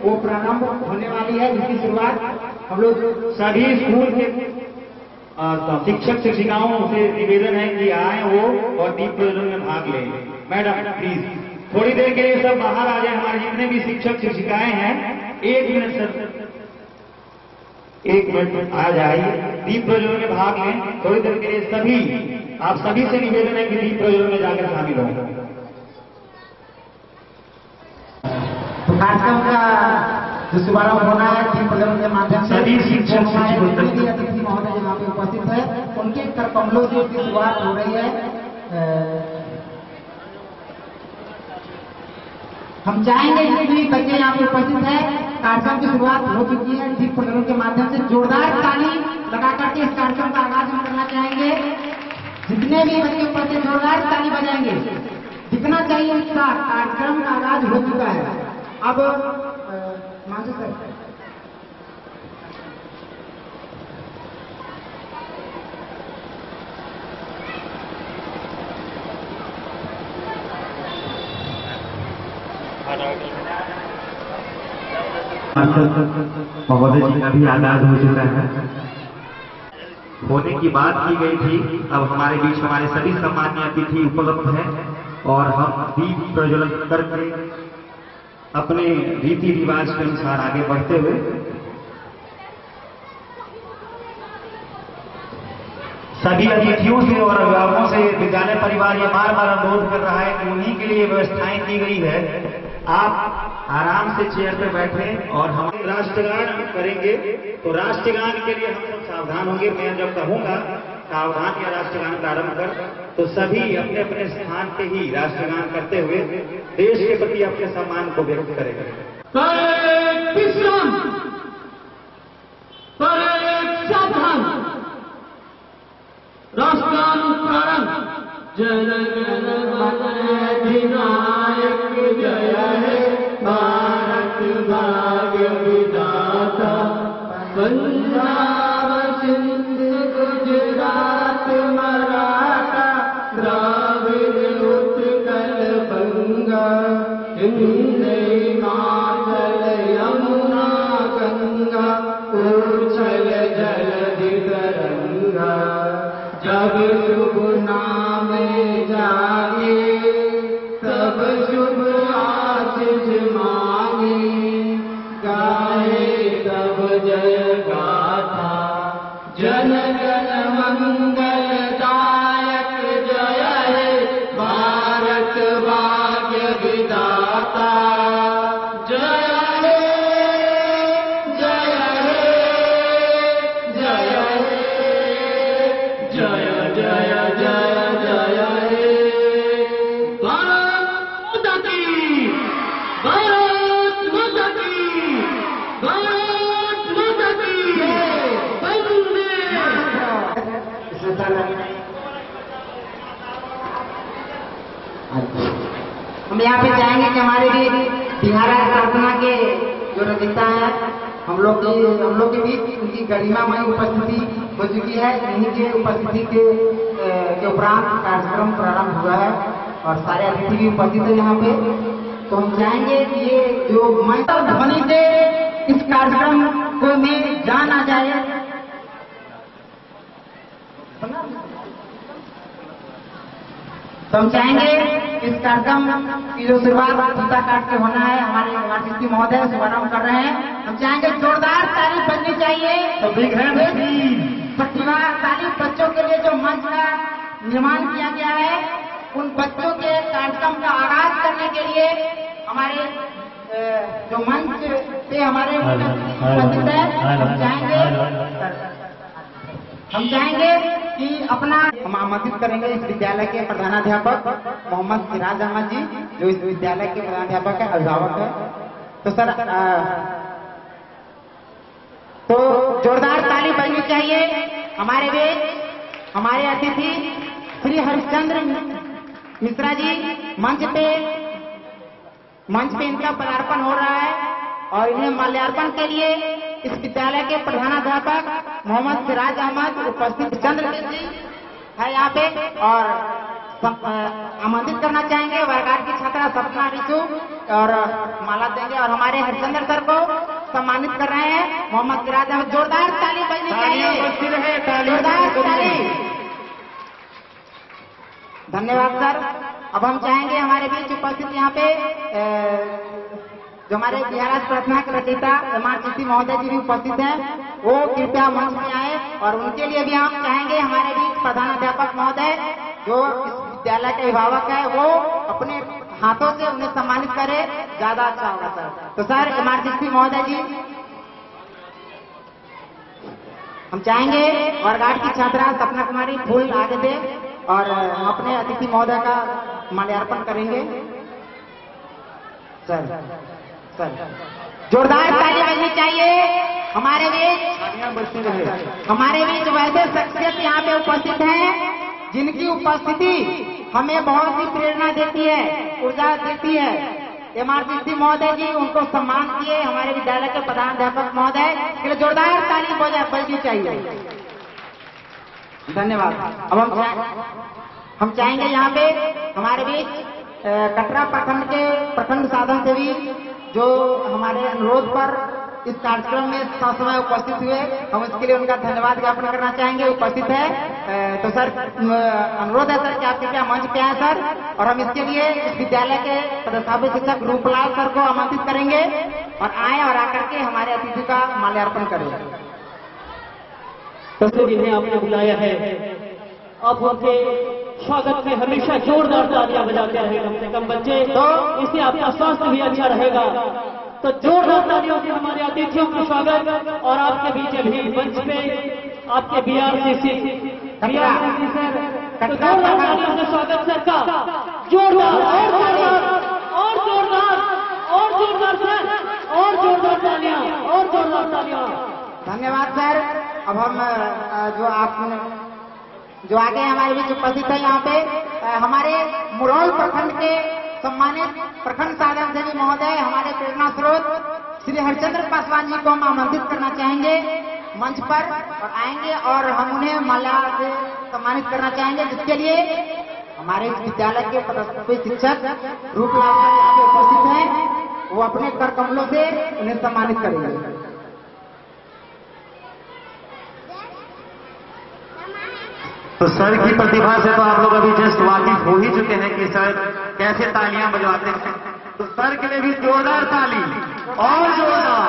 वो प्रारंभ होने वाली है, जिसकी शुरुआत हम लोग सभी स्कूल के शिक्षक शिक्षिकाओं से निवेदन है कि आए वो और दीप प्रज्वलन में भाग लें। मैडम प्लीज थोड़ी देर के लिए सब बाहर आ जाए। हमारे जितने भी शिक्षक शिक्षिकाएं हैं 1 मिनट सर, 1 मिनट आ जाइए, दीप प्रज्वलन में भाग लें थोड़ी देर के लिए। सभी आप सभी से निवेदन है कि दीप प्रज्वलन में जाकर शामिल हों। तो कार्यक्रम का जो शुभारंभ होना है दीप प्रज्वलन के माध्यम से सभी शिक्षक अतिथि महोदय यहाँ पे उपस्थित है, उनके कर कमलों से इसकी शुरुआत हो रही है। हम चाहेंगे जितने भी बच्चे यहाँ पे उपस्थित है, कार्यक्रम की शुरुआत हो चुकी है। दीप प्रज्वलन के माध्यम से जोरदार ताली लगा करके इस कार्यक्रम का आगाज हम करना चाहेंगे। जितने भी बच्चे उपस्थित जोरदार ताली बजाएंगे, जितना चाहिए उसका कार्यक्रम का आगाज हो चुका है। अब मांझी सर महोदय जी का भी आगाज हो चुका है। होने की बात की गई थी, अब हमारे बीच हमारे सभी सम्मानीय अतिथि उपलब्ध हैं और हम दीप प्रज्वलन करके अपने रीति रिवाज के अनुसार आगे बढ़ते हुए सभी अतिथियों से और अभिभावकों से विद्यालय परिवार ये बार बार अनुरोध कर रहा है कि उन्हीं के लिए व्यवस्थाएं की गई है। आप आराम से चेयर पर बैठे और हम राष्ट्रगान करेंगे, तो राष्ट्रगान के लिए हम सब सावधान होंगे। मैं जब कहूंगा सावधान या राष्ट्रगान प्रारंभ कर, तो सभी अपने अपने स्थान पे ही राष्ट्रगान करते हुए देश के प्रति अपने सम्मान को व्यक्त करेंगे। राष्ट्रगान प्रारंभ। जय अधिनायक जय है भारत भाग्य विधाता, पंजाब सिंध गुजरात मराठा द्राविड़ उत्कल बंगा, हिंद हिमाचल यमुना गंगा, उछल जलधि तरंगा। जब शुभ नाम जागे तब शुभ आशीष मांगे, गाए तब जय गाथा जन गण मंगलदायक जय हे भारत भाग्य विधाता। जय हे जय हे जय हे जय जय जय जय हे। भारत माता की, भारत माता की, भारत माता की वंदे। हम यहाँ पे चाहेंगे कि हमारे भी बिहार प्रार्थना के जो रचयिता है हम लोग के बीच उनकी गरिमामय उपस्थिति हो चुकी है। इन्हीं के उपस्थिति के उपरांत कार्यक्रम प्रारंभ हुआ है और सारे अतिथि भी उपस्थित है यहाँ पे। तो हम चाहेंगे कि ये जो मंत्र ध्वनि से इस कार्यक्रम को में जान आ जाए। तो हम चाहेंगे इस कार्यक्रम की जो शुरुआत गीता काट के होना है, हमारे अतिथि महोदय शुभारंभ कर रहे हैं। हम चाहेंगे जोरदार ताली बजनी चाहिए। तो प्रतिभा ताली बच्चों के लिए जो मंच का निर्माण किया गया है, उन बच्चों के कार्यक्रम का आगाज करने के लिए हमारे जो मंच से हमारे उपस्थित है, हम चाहेंगे कि अपना हम आमंत्रित करेंगे इस विद्यालय के प्रधानाध्यापक मोहम्मद सिराज अहमद जी, जो इस विद्यालय के प्रधानाध्यापक है, अभिभावक है। तो सर तो जोरदार ताली बजनी चाहिए। हमारे बीच हमारे अतिथि श्री हरिश्चंद्र मिश्रा जी मंच पे इनका पदार्पण हो रहा है और इन्हें माल्यार्पण के लिए इस विद्यालय के प्रधानाध्यापक मोहम्मद सिराज अहमद उपस्थित चंद्र जी है यहाँ पे और आमंत्रित करना चाहेंगे वर्गाट की छात्रा सपना रिचू और माला देंगे और हमारे हरचंद्र सर को सम्मानित कर रहे हैं मोहम्मद सिराज अहमद। जोरदार ताली बजनी चाहिए, जोरदार ताली। धन्यवाद सर। अब हम चाहेंगे हमारे बीच उपस्थित यहाँ पे जो हमारे बिहार प्रार्थना के रचयिता MRCC महोदय जी भी उपस्थित हैं, वो कृपया मंच में आए और उनके लिए भी हम चाहेंगे हमारे बीच प्रधानाध्यापक महोदय जो इस विद्यालय के अभिभावक है वो अपने हाथों से उन्हें सम्मानित करे, ज्यादा अच्छा होगा सर। तो सर MRCC महोदय जी, हम चाहेंगे वर्गाट की छात्रा सपना कुमारी फूल आगे दे और हम अपने अतिथि महोदय का माल्यार्पण करेंगे। सर जोरदार ताली बजनी चाहिए। हमारे बीच वैसे शख्सियत यहाँ पे उपस्थित हैं जिनकी उपस्थिति हमें बहुत ही प्रेरणा देती है, ऊर्जा देती है। MRCC महोदय जी उनको सम्मान किए हमारे विद्यालय के प्रधानाध्यापक महोदय के लिए जोरदार ताली बजनी चाहिए। धन्यवाद। अब हम चाहेंगे यहाँ पे हमारे बीच कटरा प्रखंड के प्रखंड साधन सेवी जो हमारे अनुरोध पर इस कार्यक्रम में ससमय उपस्थित हुए, हम इसके लिए उनका धन्यवाद ज्ञापन करना चाहेंगे। उपस्थित है तो सर अनुरोध है सर कि आप कृपया मंच पे आए सर, और हम इसके लिए इस विद्यालय के पदस्थापित शिक्षक रूपलाल सर को आमंत्रित करेंगे और आए और आकर के हमारे अतिथि का माल्यार्पण करेंगे। तो जिन्हें आपने बुलाया है आप उनके स्वागत में हमेशा जोरदार तालियां बजाते रहे, कम से कम बच्चे, तो इससे आपका स्वास्थ्य भी अच्छा रहेगा। तो जोरदार तालियों से हमारे अतिथियों का स्वागत और आपके बीच अभी मंच पे आपके BRCC सर, तो जोरदार तालियों से स्वागत सर का, जोरदार और जोरदार सर, और जोरदार तालियां, और जोरदार तालियां। धन्यवाद सर। अब हम जो आगे हमारे बीच उपस्थित है यहाँ पे हमारे मुरौल प्रखंड के सम्मानित प्रखंड साधन सेवी महोदय हमारे प्रेरणा स्रोत श्री हरचंद्र पासवान जी को हम आमंत्रित करना चाहेंगे मंच पर और आएंगे और हम उन्हें माला से सम्मानित करना चाहेंगे, जिसके लिए हमारे इस विद्यालय के पदस्थापित शिक्षक रूपलाल सर यहाँ पे उपस्थित हैं, वो अपने कर कमलों से उन्हें सम्मानित करेंगे। तो सर की प्रतिभा से तो आप लोग अभी जस्ट वाकिफ हो ही चुके हैं कि सर कैसे तालियां बजवाते हैं। तो सर के लिए भी जोरदार ताली, और जोरदार।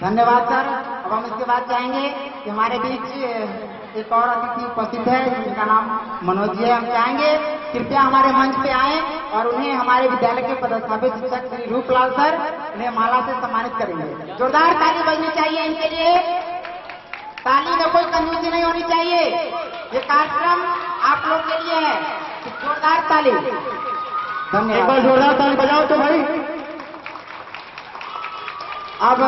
धन्यवाद सर। अब हम इसके बाद चाहेंगे कि हमारे बीच एक और अतिथि उपस्थित है जिनका नाम मनोज जी है। हम चाहेंगे कृपया हमारे मंच पे आए और उन्हें हमारे विद्यालय के पदस्थापित शिक्षक श्री रूपलाल सर उन्हें माला से सम्मानित करेंगे। जोरदार ताली बजनी चाहिए इनके लिए। ताली में कोई कंजूसी नहीं होनी चाहिए, ये कार्यक्रम आप लोग के लिए है। जोरदार ताली। धन्यवाद। एक बार जोरदार ताली बजाओ तो भाई। अब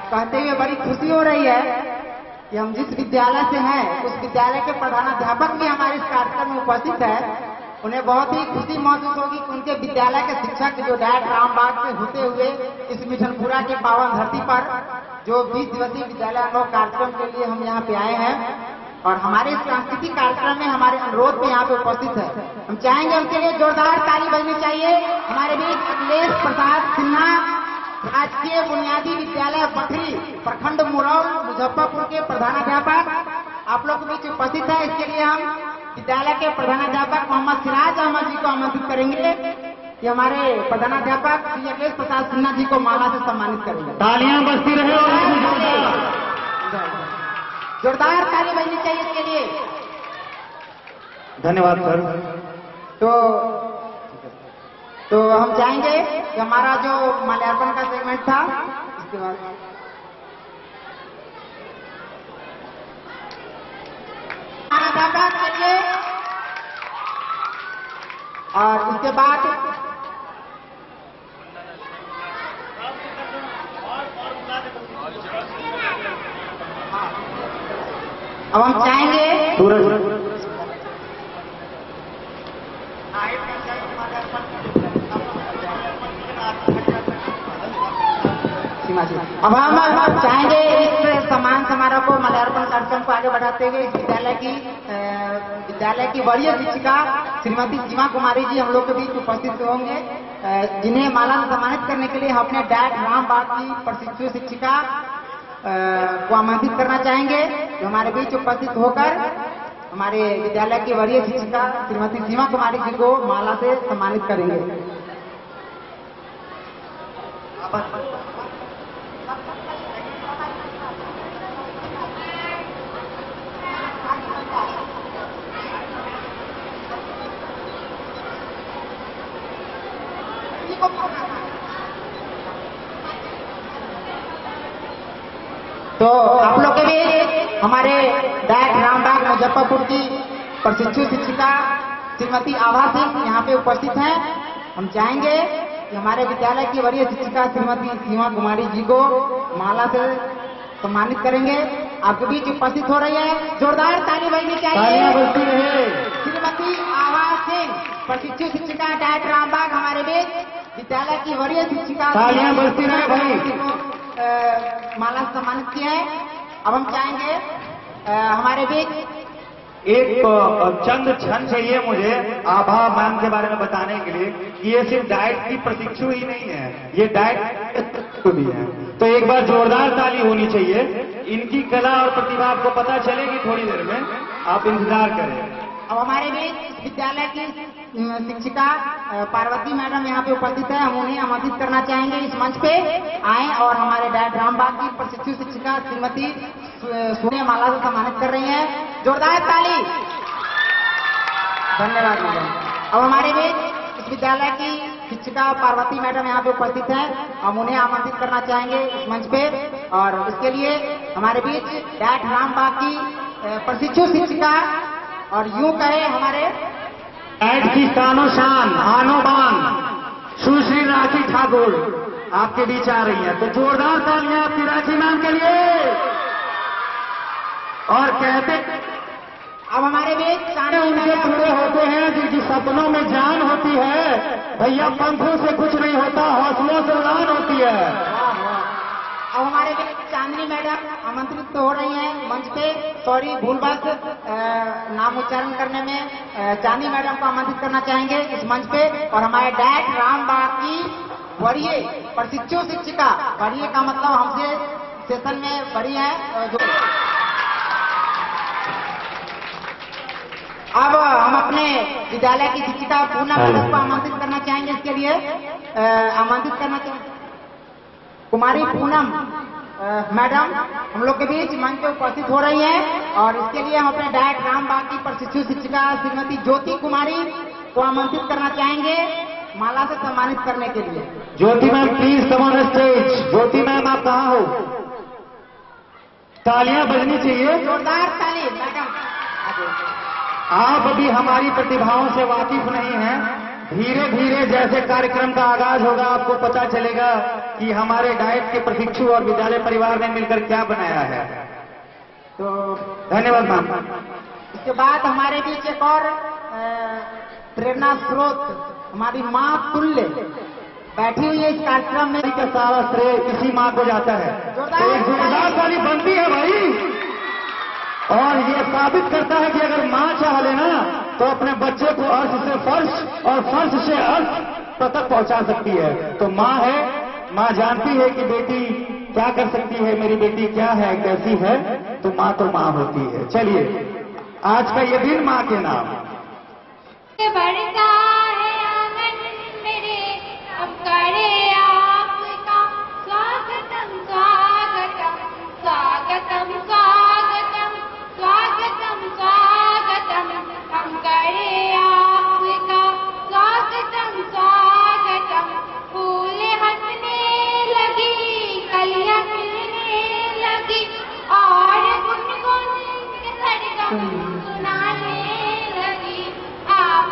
कहते हुए बड़ी खुशी हो रही है कि हम जिस विद्यालय से हैं उस विद्यालय के प्रधानाध्यापक भी हमारे इस कार्यक्रम में उपस्थित है। उन्हें बहुत ही खुशी महसूस होगी कि उनके विद्यालय के शिक्षक जो डायरेक्ट रामबाग से होते हुए इस मिठनपुरा के पावन धरती पर जो 20 दिवसीय विद्यालय अनुभव कार्यक्रम के लिए हम यहाँ पे आए हैं और हमारे इस सांस्कृतिक कार्यक्रम में हमारे अनुरोध पे यहाँ पे उपस्थित है। हम चाहेंगे उनके लिए जोरदार ताली बजनी चाहिए। हमारे बीच अखिलेश प्रसाद सिन्हा राजकीय बुनियादी विद्यालय पथरी प्रखंड मुरौल मुजफ्फरपुर के प्रधानाध्यापक आप लोग के बीच उपस्थित है। इसके लिए हम विद्यालय के प्रधानाध्यापक मोहम्मद सिराज अहमद जी को आमंत्रित करेंगे कि हमारे प्रधानाध्यापक श्री अखिलेश प्रसाद सिन्हा जी को माला से सम्मानित करेंगे। तालियां बजती रहे और जोरदार ताली बजनी चाहिए इसके लिए। धन्यवाद सर। तो हम चाहेंगे कि हमारा जो माल्यार्पण का सेगमेंट था इसके बाद के लिए और उसके बाद अब हम चाहेंगे अब हम चाहेंगे इस सम्मान समारोह को माल्यार्पण कार्यक्रम को आगे बढ़ाते हुए विद्यालय की वरीय शिक्षिका श्रीमती सीमा कुमारी जी हम लोग के बीच उपस्थित होंगे, जिन्हें माला से सम्मानित करने के लिए हम अपने डैड रामबाग की प्रशिक्षु शिक्षिका को आमंत्रित करना चाहेंगे, जो हमारे बीच उपस्थित होकर हमारे विद्यालय की वरीय शिक्षिका श्रीमती सीमा कुमारी जी को माला से सम्मानित करेंगे। तो आप लोग के भी हमारे डैड रामबाग मुजफ्फरपुर की प्रशिक्षु शिक्षिका श्रीमती आभा सिंह यहाँ पे उपस्थित हैं। हम चाहेंगे कि हमारे विद्यालय की वरीय शिक्षिका श्रीमती सीमा कुमारी जी को माला से सम्मानित करेंगे। आपके बीच उपस्थित हो रही है, जोरदार ताली बजनी चाहिए। श्रीमती आभा सिंह प्रशिक्षु शिक्षिका डैड रामबाग हमारे बीच विद्यालय की वरीय शिक्षिका माला सम्मानित किया है। अब हम चाहेंगे हमारे बीच एक चंद क्षण चाहिए मुझे आभा मैम के बारे में बताने के लिए कि ये सिर्फ डाइट की प्रशिक्षु ही नहीं है, ये डाइट भी है। तो एक बार जोरदार ताली होनी चाहिए। इनकी कला और प्रतिभा आपको पता चलेगी थोड़ी देर में, आप इंतजार करें। अब हमारे बीच विद्यालय की शिक्षिका पार्वती मैडम यहाँ पे उपस्थित है, हम उन्हें आमंत्रित करना चाहेंगे इस मंच पे आए और हमारे डैड रामबाग की प्रशिक्षु शिक्षिका श्रीमती सुने माला से सम्मानित कर रही हैं। जोरदार ताली। धन्यवाद मैडम। अब हमारे बीच इस विद्यालय की शिक्षिका पार्वती मैडम यहाँ पे उपस्थित है, हम उन्हें आमंत्रित करना चाहेंगे इस मंच पे और इसके लिए हमारे बीच डैड रामबाग की प्रशिक्षु शिक्षिका और यूं कहे हमारे डैड की शानो शान आनो बान सुश्री राखी ठाकुर आपके बीच आ रही है। तो जोरदार तालियां आपकी राखी मैम के लिए। और कहते अब हमारे बीच उनके पूरे होते हैं जिनकी सपनों में जान होती है। भैया पंखों से कुछ नहीं होता, हौसलों से उड़ान होती है। अब हमारे बीच चांदनी मैडम आमंत्रित तो हो रही हैं मंच पे। सॉरी भूलवश नाम उच्चारण करने में चांदनी मैडम को आमंत्रित करना चाहेंगे इस मंच पे और हमारे डैड रामबाग की वरीय प्रशिक्षु शिक्षिका, वरीय का मतलब हमसे सेशन में वरीय है। अब हम अपने विद्यालय की शिक्षिका पूनम मैडम को आमंत्रित करना चाहेंगे। इसके लिए आमंत्रित करना चाहेंगे कुमारी पूनम मैडम हम लोग के बीच मंच पे उपस्थित हो रही है और इसके लिए हम अपने डैड रामबाग की प्रशिक्षु शिक्षिका श्रीमती ज्योति कुमारी को आमंत्रित करना चाहेंगे माला से सम्मानित करने के लिए। Jyoti ma'am please come on stage. Jyoti ma'am आप कहाँ हो? तालियां बजनी चाहिए, जोरदार ताली मैडम। आप अभी हमारी प्रतिभाओं से वाकिफ नहीं हैं। धीरे धीरे जैसे कार्यक्रम का आगाज होगा आपको पता चलेगा कि हमारे डाइट के प्रशिक्षु और विद्यालय परिवार ने मिलकर क्या बनाया है। तो धन्यवाद मैम। इसके बाद हमारे बीच एक और प्रेरणा स्रोत हमारी माँ तुल्य बैठी हुई है इस कार्यक्रम में। का सारा श्रेय इसी माँ को जाता है। तो एक जोरदार ताली बनती है भाई। और ये साबित करता है कि अगर माँ चाह लेना तो अपने बच्चे को अर्श से फर्श और फर्श से अर्श तक पहुंचा सकती है। तो माँ है, माँ जानती है कि बेटी क्या कर सकती है, मेरी बेटी क्या है, कैसी है। तो माँ होती है। चलिए आज का ये दिन माँ के नाम। बढ़ता है आंगन मेरे अब करे आपका स्वागतम स्वागतम स्वागतम स्वागतम स्वागतम स्वागतम हम करे आपका स्वागतम स्वागतम। फूल हंसने लगी कलियां खिलने लगी और गुनगुन सरगम सुनाने लगी। आप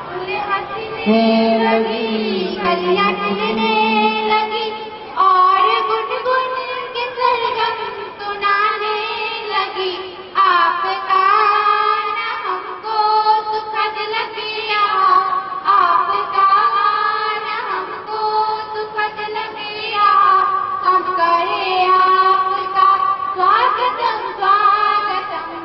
फूल हंसने लगी कलियां खिलने लगी और गुनगुन के सरगम सुनाने लगी। आपका आना हमको सुखद लगिया, आपका आना हमको सुखद लगिया। हम करे आपका स्वागतम स्वागतम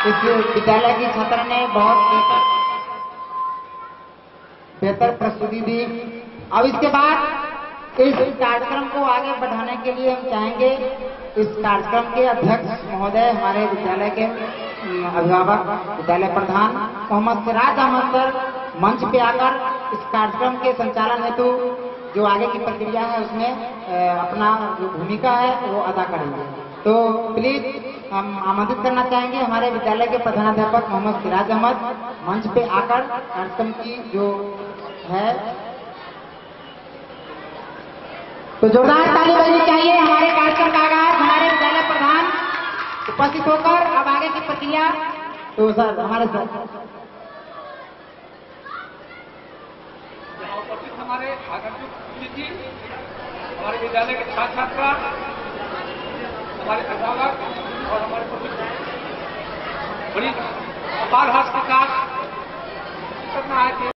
इस विद्यालय की छात्रा ने बहुत बेहतर प्रस्तुति दी। अब इसके बाद इस कार्यक्रम को आगे बढ़ाने के लिए हम चाहेंगे इस कार्यक्रम के अध्यक्ष महोदय, हमारे विद्यालय के अभिभावक, विद्यालय प्रधान मोहम्मद सिराज अहमद सर मंच पे आकर इस कार्यक्रम के संचालन हेतु जो आगे की प्रक्रिया है उसमें अपना जो भूमिका है वो अदा करेंगे। तो प्लीज हम आमंत्रित करना चाहेंगे हमारे विद्यालय के प्रधानाध्यापक मोहम्मद सिराज अहमद मंच पे आकर कार्यक्रम की जो है तो जोरदार ताली बजनी चाहिए। हमारे कार्यक्रम का आगाज हमारे विद्यालय प्रधान उपस्थित होकर अब आगे की प्रक्रिया तो सर हमारे सर उपस्थित हमारे आगंतुक अतिथि, हमारे विद्यालय के छात्र छात्रा, हमारे अध्यापक और हमारे बड़ी अपार हस्त के साथ करना है कि